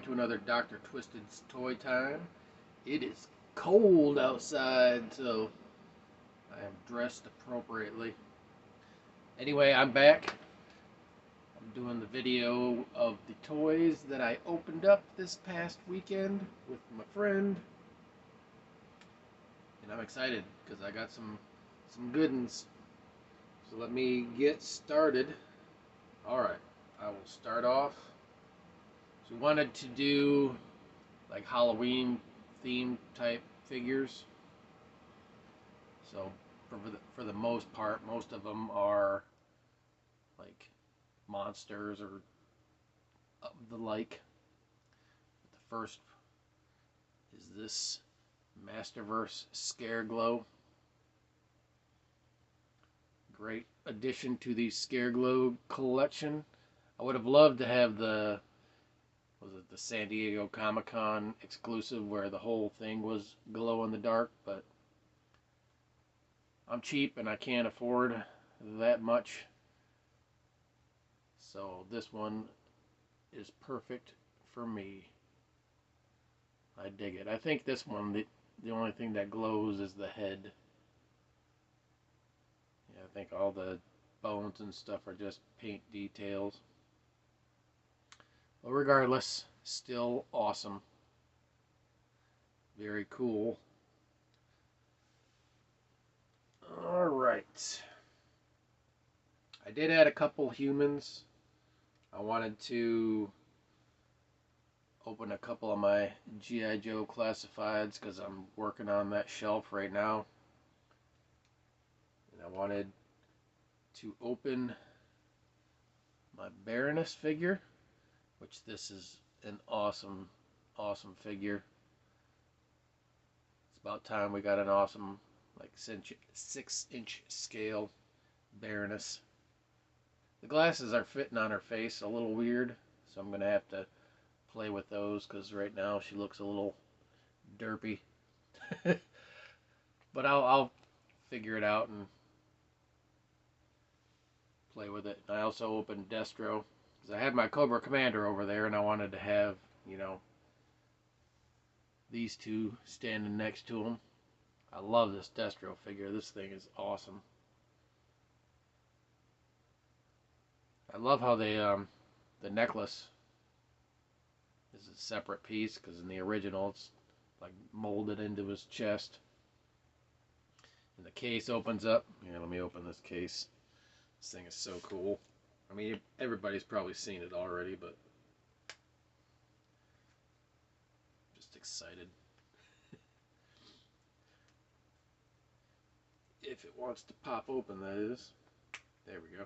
to another Dr. Twisted's Toy Time. It is cold outside, so I am dressed appropriately. Anyway, I'm back. I'm doing the video of the toys that I opened up this past weekend with my friend. And I'm excited because I got some good ones. So let me get started. Alright, I will start off. So we wanted to do like Halloween themed type figures. So for the most part, most of them are like monsters or the like. The first is this Masterverse Scareglow. Great addition to the Scareglow collection. I would have loved to have the San Diego Comic-Con exclusive where the whole thing was glow in the dark, but I'm cheap and I can't afford that much. So this one is perfect for me. I dig it. I think this one, the only thing that glows is the head. Yeah, I think all the bones and stuff are just paint details. But regardless, still awesome. Very cool. Alright. I did add a couple humans. I wanted to open a couple of my G.I. Joe classifieds because I'm working on that shelf right now. And I wanted to open my Baroness figure, which this is an awesome figure. It's about time we got an awesome like 6-inch scale Baroness. The glasses are fitting on her face a little weird, so I'm gonna have to play with those because right now she looks a little derpy. But I'll figure it out and play with it. I also opened Destro because I had my Cobra Commander over there and I wanted to have, you know, these two standing next to him. I love this Destro figure. This thing is awesome. I love how they the necklace is a separate piece because in the original it's like molded into his chest. And the case opens up. Here, let me open this case. This thing is so cool. I mean, everybody's probably seen it already, but just excited. If it wants to pop open, that is. There we go.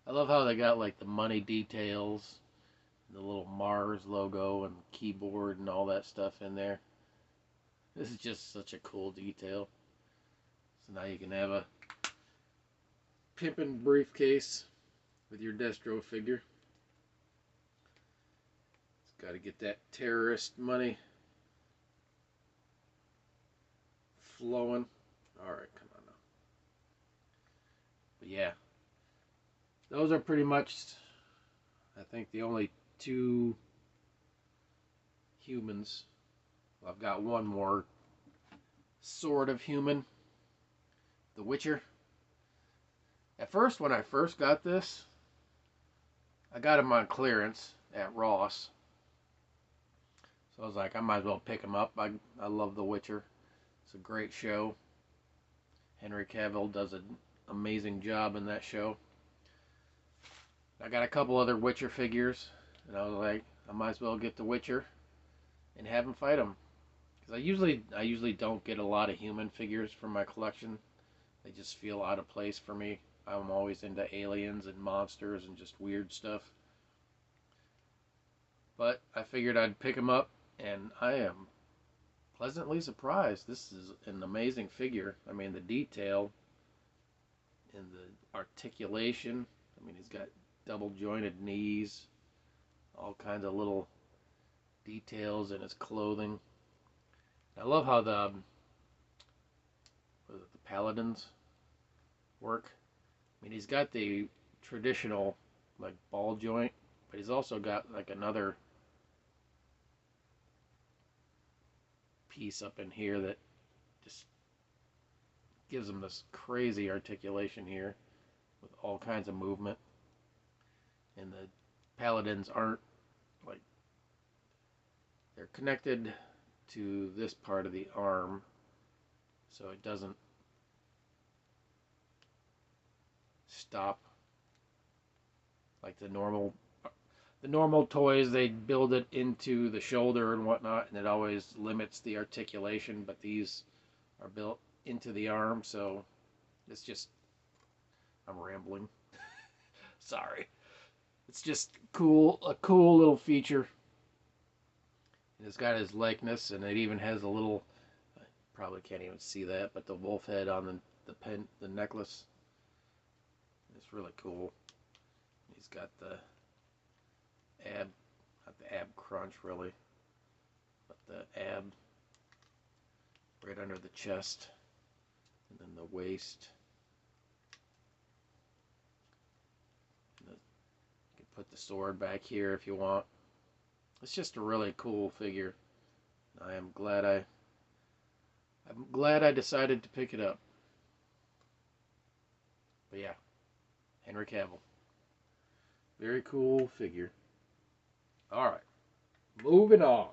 I love how they got like the money details, the little Mars logo and keyboard and all that stuff in there. This is just such a cool detail. So now you can have a pimpin' briefcase with your Destro figure. It's got to get that terrorist money flowing. Alright, come on now. But yeah, those are pretty much, I think, the only two humans. Well, I've got one more sort of human, the Witcher. At first, when I first got this, I got him on clearance at Ross. So I was like, I might as well pick him up. I love The Witcher. It's a great show. Henry Cavill does an amazing job in that show. I got a couple other Witcher figures, and I was like, I might as well get The Witcher and have him fight him. Because I usually don't get a lot of human figures from my collection. They just feel out of place for me. I'm always into aliens and monsters and just weird stuff. But I figured I'd pick him up, and I am pleasantly surprised. This is an amazing figure. I mean, the detail and the articulation. I mean, he's got double jointed knees, all kinds of little details in his clothing. I love how the paladins work. I mean, he's got the traditional like ball joint, But he's also got like another piece up in here that just gives him this crazy articulation here with all kinds of movement. And the paladins aren't like, they're connected to this part of the arm, so it doesn't stop like the normal toys. They build it into the shoulder and whatnot, and it always limits the articulation, but these are built into the arm, so it's just, I'm rambling. Sorry. It's just cool, a cool little feature. And it's got his likeness, and it even has a little, I probably can't even see that, but the wolf head on the necklace. It's really cool. He's got the ab, not the ab crunch really, but the ab right under the chest, and then the waist. And you can put the sword back here if you want. It's just a really cool figure. I'm glad I decided to pick it up. But yeah, Henry Cavill. Very cool figure. Alright, moving on.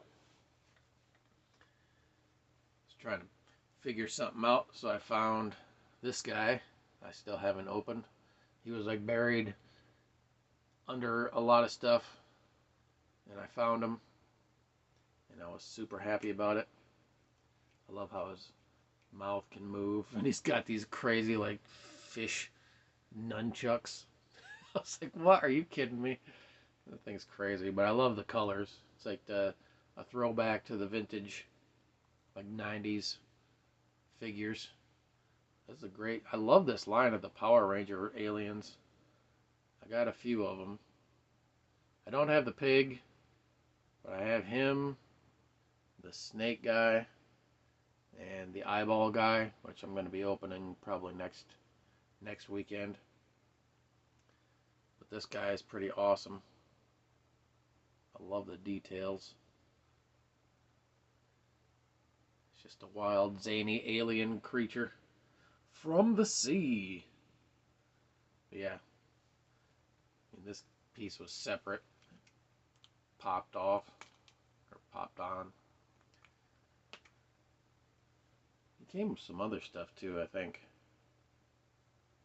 Just trying to figure something out, so I found this guy. I still haven't opened. He was like buried under a lot of stuff, and I found him, and I was super happy about it. I love how his mouth can move, and he's got these crazy like fish nunchucks. I was like, what? Are you kidding me? That thing's crazy, but I love the colors. It's like a throwback to the vintage, like 90s figures. That's a great, I love this line of the Power Ranger aliens. I got a few of them. I don't have the pig, but I have him, the snake guy, and the eyeball guy, which I'm going to be opening probably next weekend. But this guy is pretty awesome. I love the details. It's just a wild, zany alien creature from the sea. But yeah, I mean, this piece was separate, popped off, or popped on. He came with some other stuff too, I think.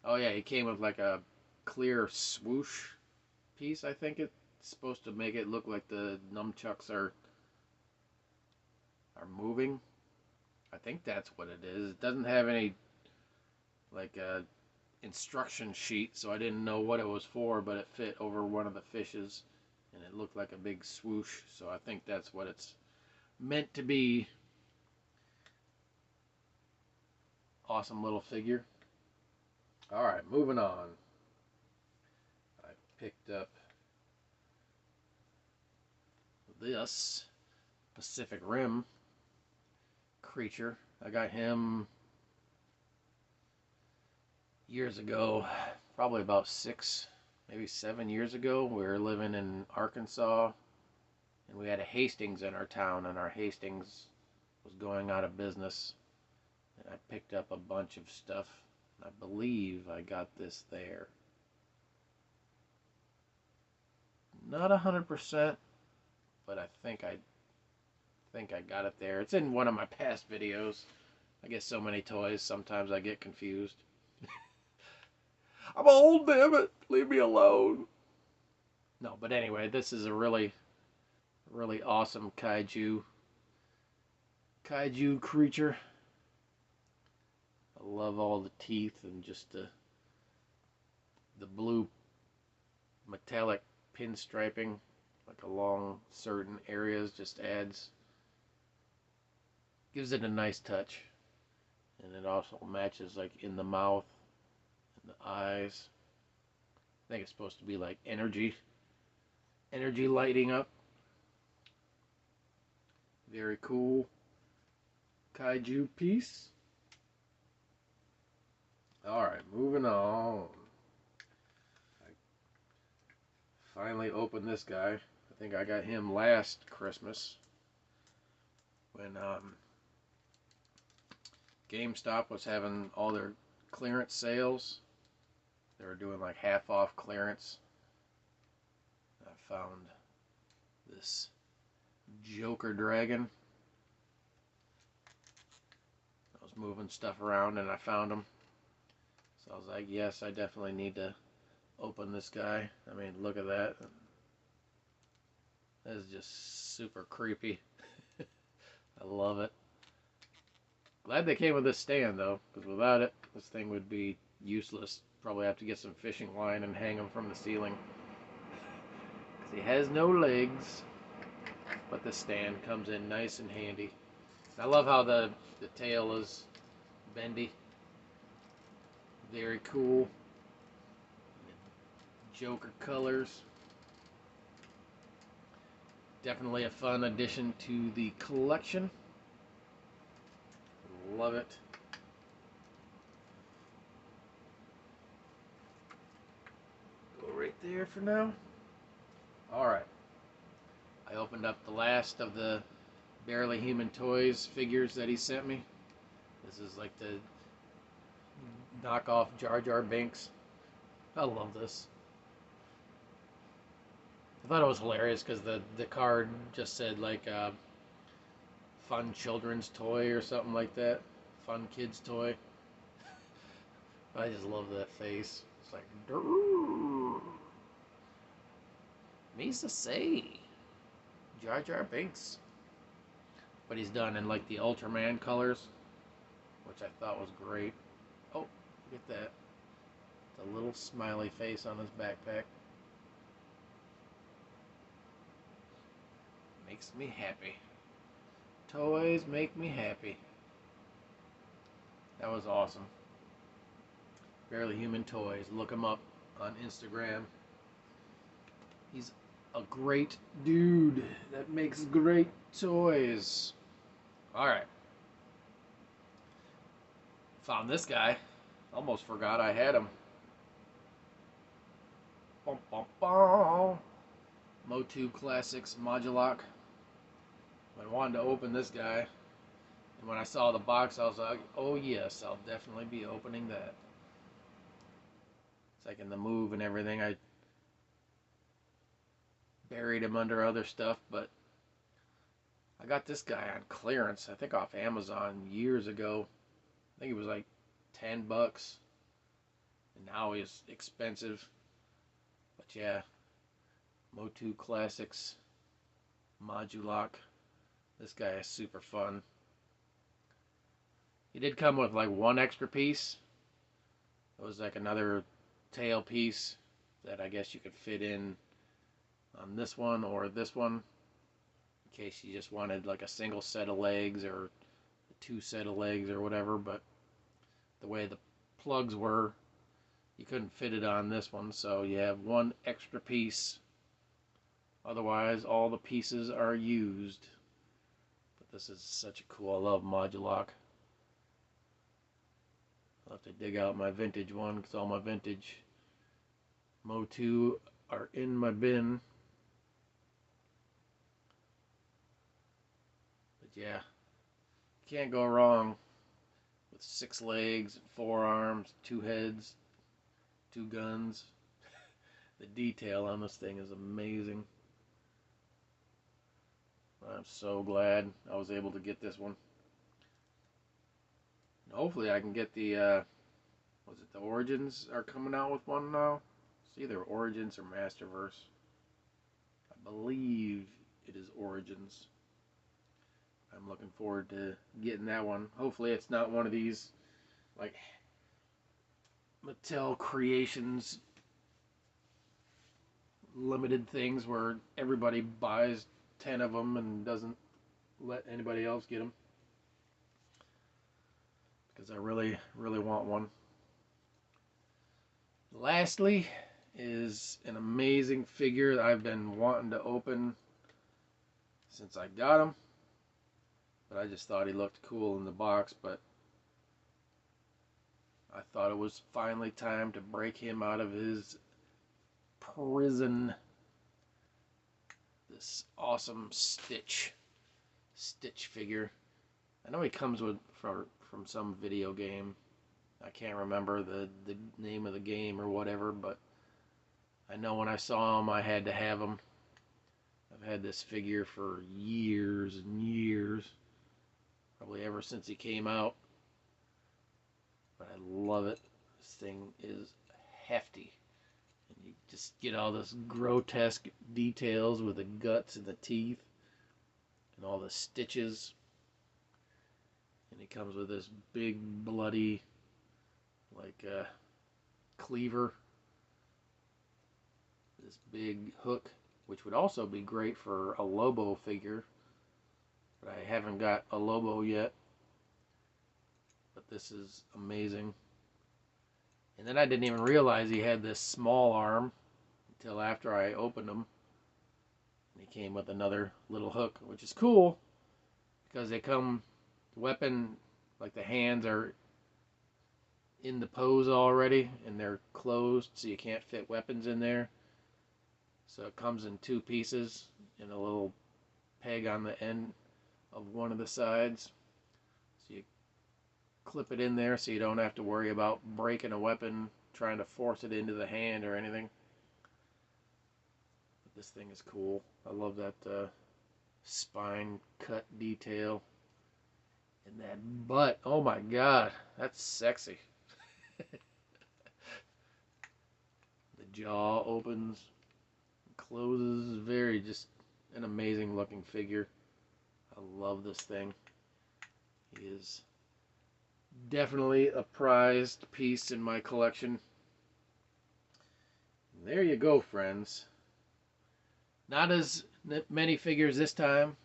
Oh yeah, he came with like a clear swoosh piece, I think. It's supposed to make it look like the nunchucks are moving. I think that's what it is. It doesn't have any like instruction sheet, so I didn't know what it was for, but it fit over one of the fishes, and it looked like a big swoosh, so I think that's what it's meant to be. Awesome little figure. Alright, moving on. I picked up this Pacific Rim creature. I got him years ago, probably about 6, maybe 7 years ago. We were living in Arkansas, and we had a Hastings in our town, and our Hastings was going out of business, and I picked up a bunch of stuff. I believe I got this there. Not 100%, but I think I got it there. It's in one of my past videos. I get so many toys, sometimes I get confused. I'm old, damn it. Leave me alone. No, but anyway, this is a really awesome kaiju creature. I love all the teeth and just the blue metallic pinstriping like along certain areas just gives it a nice touch. And it also matches like in the mouth and the eyes. I think it's supposed to be like energy lighting up. Very cool kaiju piece. Alright, moving on. I finally opened this guy. I think I got him last Christmas when GameStop was having all their clearance sales. They were doing like half off clearance. I found this Joker Dragon. I was moving stuff around and I found him. So I was like, yes, I definitely need to open this guy. I mean, look at that. That is just super creepy. I love it. Glad they came with this stand though, because without it, this thing would be useless. Probably have to get some fishing line and hang him from the ceiling. Because he has no legs, but the stand comes in nice and handy. I love how the tail is bendy. Very cool. Joker colors. Definitely a fun addition to the collection. Love it. Go right there for now. Alright. I opened up the last of the Barely Human Toys figures that he sent me. This is like the knockoff Jar Jar Binks. I love this. I thought it was hilarious because the card just said like fun children's toy or something like that. Fun kids toy. I just love that face. It's like, Durr. Misa say Jar Jar Binks. But he's done in like the Ultraman colors, which I thought was great. Oh, look at that. The little smiley face on his backpack. Makes me happy. Toys make me happy. That was awesome. Barely Human Toys. Look him up on Instagram. He's a great dude that makes great toys. Alright. Found this guy. Almost forgot I had him. Bum, bum, bum. Motu Classics Modulok. I wanted to open this guy. And when I saw the box, I was like, oh yes, I'll definitely be opening that. It's like in the move and everything, I buried him under other stuff, but I got this guy on clearance, I think off Amazon years ago. I think it was like 10 bucks. And now he's expensive. But yeah, Motu Classics Modulok. This guy is super fun. He did come with like one extra piece. It was like another tail piece that I guess you could fit in on this one or this one, in case you just wanted like a single set of legs or a two set of legs or whatever. But the way the plugs were, you couldn't fit it on this one, so you have one extra piece. Otherwise, all the pieces are used. But this is such a cool, I love Modulok. I'll have to dig out my vintage one because all my vintage Motu are in my bin. But yeah, can't go wrong with 6 legs, 4 arms, 2 heads, 2 guns. The detail on this thing is amazing. I'm so glad I was able to get this one. And hopefully I can get the, was it the Origins are coming out with one now? It's either Origins or Masterverse. I believe it is Origins. I'm looking forward to getting that one. Hopefully it's not one of these, like, Mattel Creations limited things where everybody buys 10 of them and doesn't let anybody else get them. Because I really, really want one. Lastly is an amazing figure that I've been wanting to open since I got him. But I just thought he looked cool in the box, but I thought it was finally time to break him out of his prison. this awesome Stitch figure. I know he comes with from some video game. I can't remember the name of the game or whatever, but I know when I saw him, I had to have him. I've had this figure for years and years, probably ever since he came out. But I love it. This thing is hefty. And you just get all this grotesque details with the guts and the teeth and all the stitches. And he comes with this big bloody like cleaver, this big hook, which would also be great for a Lobo figure, but I haven't got a Lobo yet. But this is amazing. And then I didn't even realize he had this small arm until after I opened him. And he came with another little hook, which is cool because they come, the weapon, like the hands are in the pose already and they're closed, so you can't fit weapons in there. So it comes in two pieces and a little peg on the end of one of the sides. So you clip it in there so you don't have to worry about breaking a weapon, trying to force it into the hand or anything. But this thing is cool. I love that spine cut detail. And that butt, oh my god, that's sexy. The jaw opens, closes, very just an amazing looking figure. I love this thing. He is definitely a prized piece in my collection. And there you go, friends. Not as many figures this time.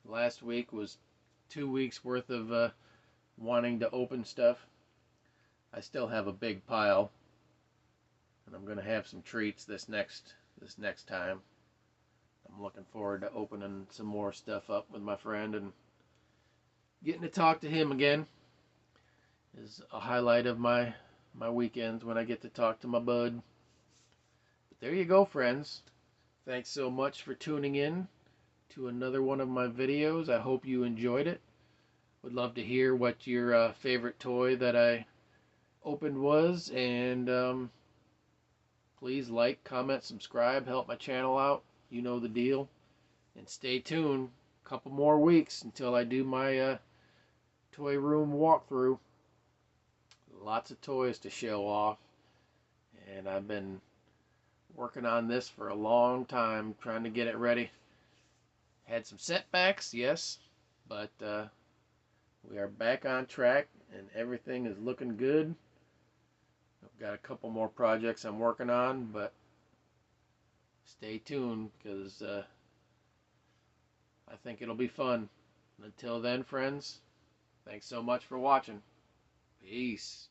Last week was 2 weeks worth of wanting to open stuff. I still have a big pile, and I'm going to have some treats this next time. I'm looking forward to opening some more stuff up with my friend and getting to talk to him again. Is a highlight of my weekends when I get to talk to my bud. But there you go, friends. Thanks so much for tuning in to another one of my videos. I hope you enjoyed it. Would love to hear what your favorite toy that I opened was, and please like, comment, subscribe, help my channel out. You know the deal. And stay tuned. A couple more weeks until I do my toy room walkthrough. Lots of toys to show off, and I've been working on this for a long time, trying to get it ready. Had some setbacks, yes, but we are back on track and everything is looking good. I've got a couple more projects I'm working on, but stay tuned because I think it'll be fun. Until then, friends, thanks so much for watching. Peace.